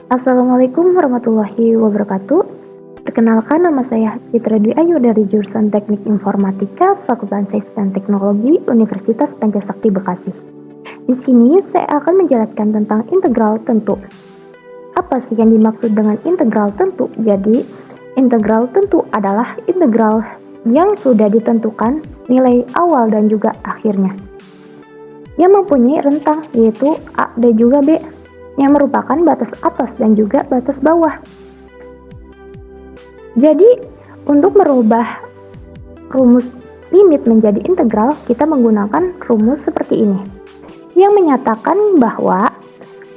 Assalamualaikum warahmatullahi wabarakatuh. Perkenalkan, nama saya Citra Dwi Ayu dari jurusan Teknik Informatika, Fakultas Sains dan Teknologi, Universitas Pancasakti Bekasi. Di sini saya akan menjelaskan tentang integral tentu. Apa sih yang dimaksud dengan integral tentu? Jadi, integral tentu adalah integral yang sudah ditentukan nilai awal dan juga akhirnya, yang mempunyai rentang yaitu A dan juga B, yang merupakan batas atas dan juga batas bawah. Jadi, untuk merubah rumus limit menjadi integral, kita menggunakan rumus seperti ini, yang menyatakan bahwa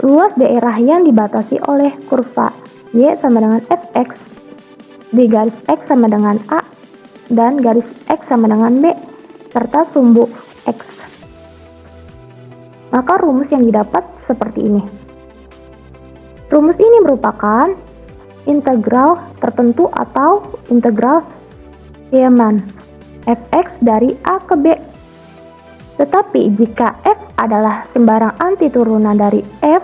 luas daerah yang dibatasi oleh kurva Y sama dengan fx, di garis X sama dengan A, dan garis X sama dengan B, serta sumbu X. Maka rumus yang didapat seperti ini. Rumus ini merupakan integral tertentu atau integral Riemann fx dari A ke B. Tetapi jika f adalah sembarang antiturunan dari f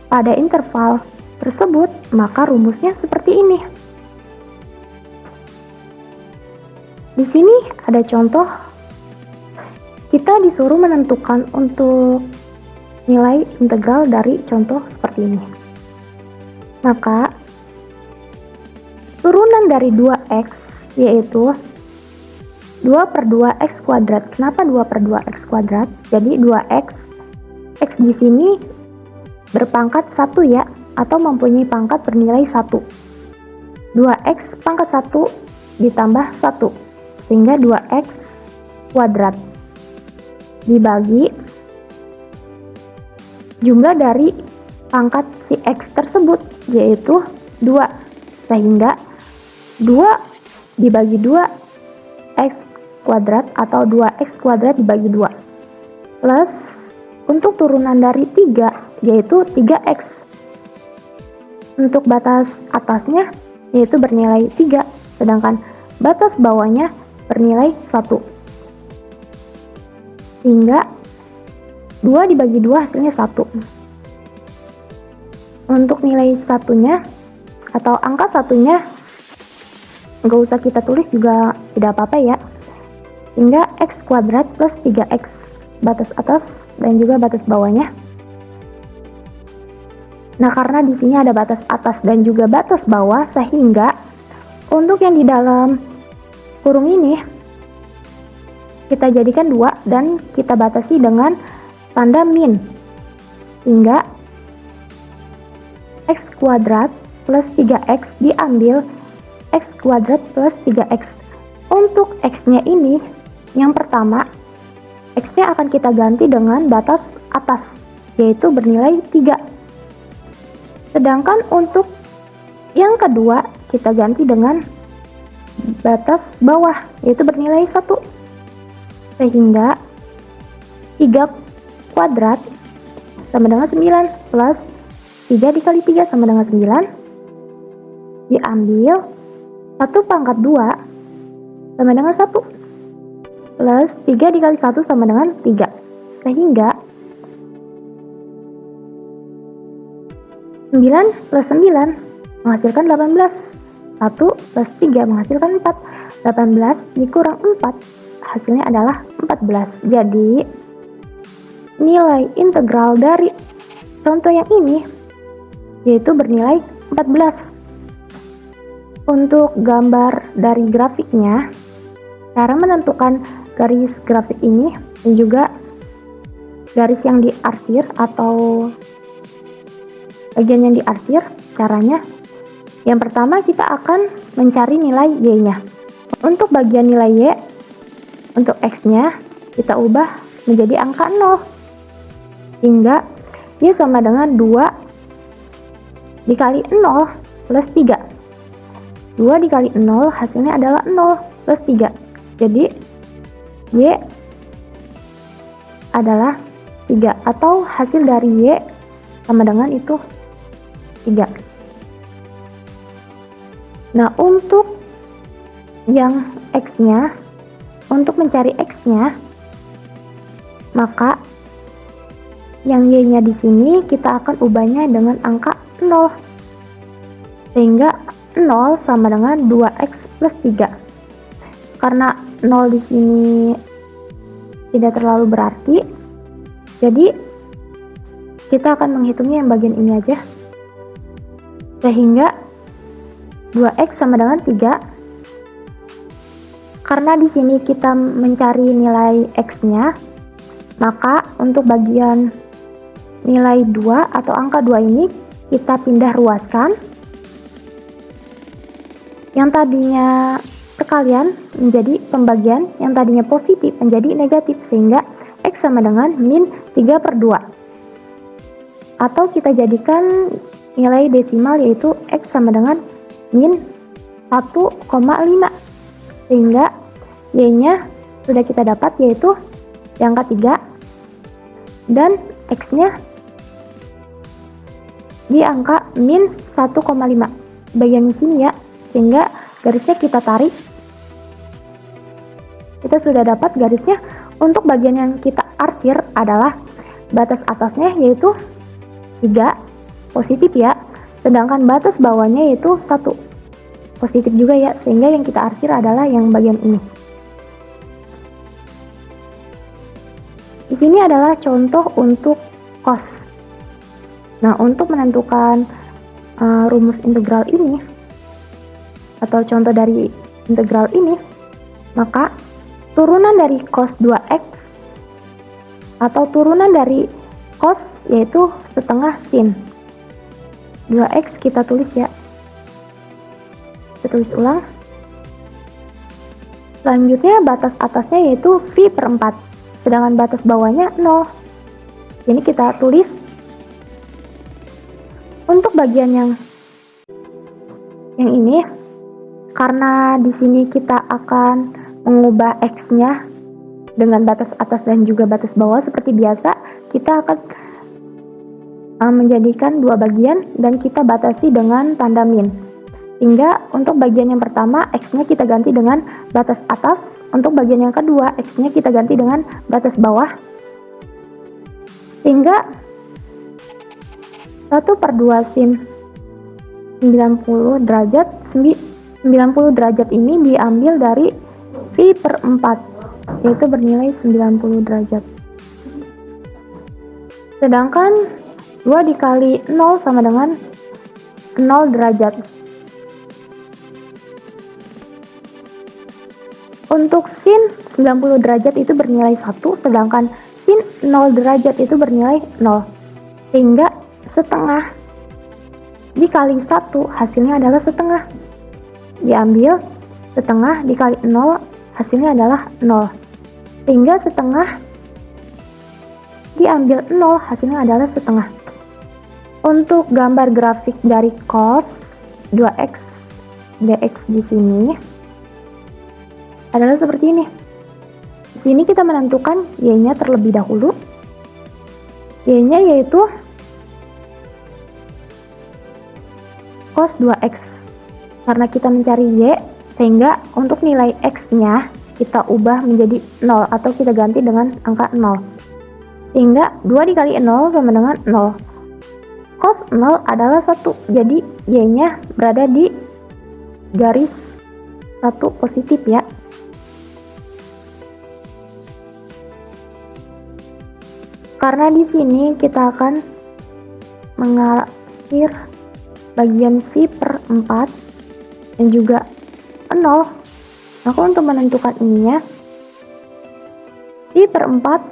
pada interval tersebut, maka rumusnya seperti ini. Di sini ada contoh, kita disuruh menentukan untuk nilai integral dari contoh seperti ini. Maka turunan dari 2x yaitu 2 per 2x kuadrat. Kenapa 2 per 2x kuadrat? Jadi 2x, x di sini berpangkat 1 ya, atau mempunyai pangkat bernilai 1. 2x pangkat 1 ditambah 1, sehingga 2x kuadrat dibagi jumlah dari pangkat si x tersebut, yaitu 2, sehingga 2 dibagi 2 x kuadrat atau 2x kuadrat dibagi 2, plus untuk turunan dari 3 yaitu 3x. Untuk batas atasnya yaitu bernilai 3, sedangkan batas bawahnya bernilai 1, sehingga 2 dibagi 2 hasilnya 1. Untuk nilai satunya atau angka satunya nggak usah kita tulis juga tidak apa-apa ya, hingga x kuadrat plus 3x batas atas dan juga batas bawahnya. Nah, karena di sini ada batas atas dan juga batas bawah, sehingga untuk yang di dalam kurung ini kita jadikan 2 dan kita batasi dengan tanda min, hingga x kuadrat plus 3x diambil x kuadrat plus 3x. Untuk x-nya ini, yang pertama, x-nya akan kita ganti dengan batas atas, yaitu bernilai 3. Sedangkan untuk yang kedua, kita ganti dengan batas bawah, yaitu bernilai 1. Sehingga 3 kuadrat sama dengan 9 plus 3 dikali 3 sama dengan 9, diambil 1 pangkat 2 sama dengan 1, plus 3 dikali 1 sama dengan 3, sehingga 9 plus 9 menghasilkan 18, 1 plus 3 menghasilkan 4, 18 dikurang 4 hasilnya adalah 14. Jadi nilai integral dari contoh yang ini yaitu bernilai 14. Untuk gambar dari grafiknya, cara menentukan garis grafik ini dan juga garis yang diarsir atau bagian yang diarsir, caranya yang pertama kita akan mencari nilai y-nya. Untuk bagian nilai y, untuk x-nya kita ubah menjadi angka 0, hingga y sama dengan 2 dikali 0 plus 3. 2 dikali 0 hasilnya adalah 0 plus 3. Jadi y adalah 3, atau hasil dari y sama dengan itu 3. Nah, untuk yang x-nya, untuk mencari x-nya, maka yang Y-nya di sini kita akan ubahnya dengan angka 0. Sehingga 0 sama dengan 2x plus 3. Karena 0 di sini tidak terlalu berarti, jadi kita akan menghitungnya yang bagian ini aja. Sehingga 2x sama dengan 3. Karena di sini kita mencari nilai x-nya, maka untuk bagian nilai 2 atau angka 2 ini kita pindah ruaskan. Yang tadinya sekalian menjadi pembagian, yang tadinya positif menjadi negatif, sehingga x sama dengan min 3/2. Atau kita jadikan nilai desimal, yaitu x sama dengan min 1,5. Sehingga y-nya sudah kita dapat, yaitu di angka 3, dan x-nya di angka min 1,5 bagian di sini ya. Sehingga garisnya kita tarik, kita sudah dapat garisnya. Untuk bagian yang kita arsir adalah batas atasnya yaitu 3 positif ya, sedangkan batas bawahnya yaitu 1 positif juga ya, sehingga yang kita arsir adalah yang bagian ini. Di sini adalah contoh untuk cos. Nah, untuk menentukan rumus integral ini atau contoh dari integral ini, maka turunan dari cos 2x atau turunan dari cos yaitu setengah sin 2x kita tulis ya. Kita tulis ulang. Selanjutnya batas atasnya yaitu V/4, sedangkan batas bawahnya 0. Jadi kita tulis untuk bagian yang ini, karena di sini kita akan mengubah x-nya dengan batas atas dan juga batas bawah seperti biasa, kita akan menjadikan dua bagian dan kita batasi dengan tanda min. Sehingga untuk bagian yang pertama x-nya kita ganti dengan batas atas, untuk bagian yang kedua x-nya kita ganti dengan batas bawah. Sehingga 1/2 sin 90 derajat, 90 derajat ini diambil dari V/4, yaitu bernilai 90 derajat. Sedangkan 2 dikali 0 sama dengan 0 derajat. Untuk sin 90 derajat itu bernilai 1, sedangkan sin 0 derajat itu bernilai 0. Sehingga setengah dikali 1 hasilnya adalah setengah. Diambil setengah dikali 0 hasilnya adalah 0. Sehingga setengah diambil 0 hasilnya adalah setengah. Untuk gambar grafik dari cos 2x dx di sini adalah seperti ini. Di sini kita menentukan y-nya terlebih dahulu. Y-nya yaitu cos 2x. Karena kita mencari y, sehingga untuk nilai x-nya kita ubah menjadi 0 atau kita ganti dengan angka 0. Sehingga 2 dikali 0 sama dengan 0. Cos 0 adalah 1. Jadi y-nya berada di garis 1 positif ya. Karena di sini kita akan mengakhir bagian V/4 dan juga 0. Maka untuk menentukan ininya, V/4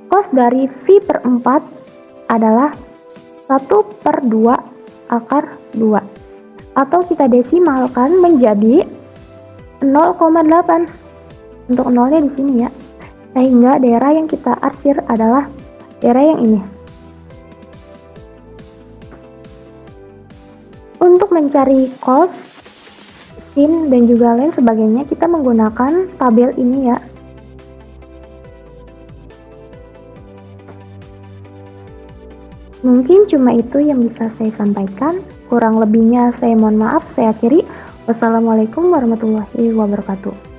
cos dari V/4 adalah 1/2 akar 2, atau kita desimalkan menjadi 0,8. Untuk 0-nya di sini ya. Sehingga daerah yang kita arsir adalah daerah yang ini. Untuk mencari cos, sin, dan juga lain sebagainya, kita menggunakan tabel ini ya. Mungkin cuma itu yang bisa saya sampaikan. Kurang lebihnya saya mohon maaf, saya akhiri. Wassalamualaikum warahmatullahi wabarakatuh.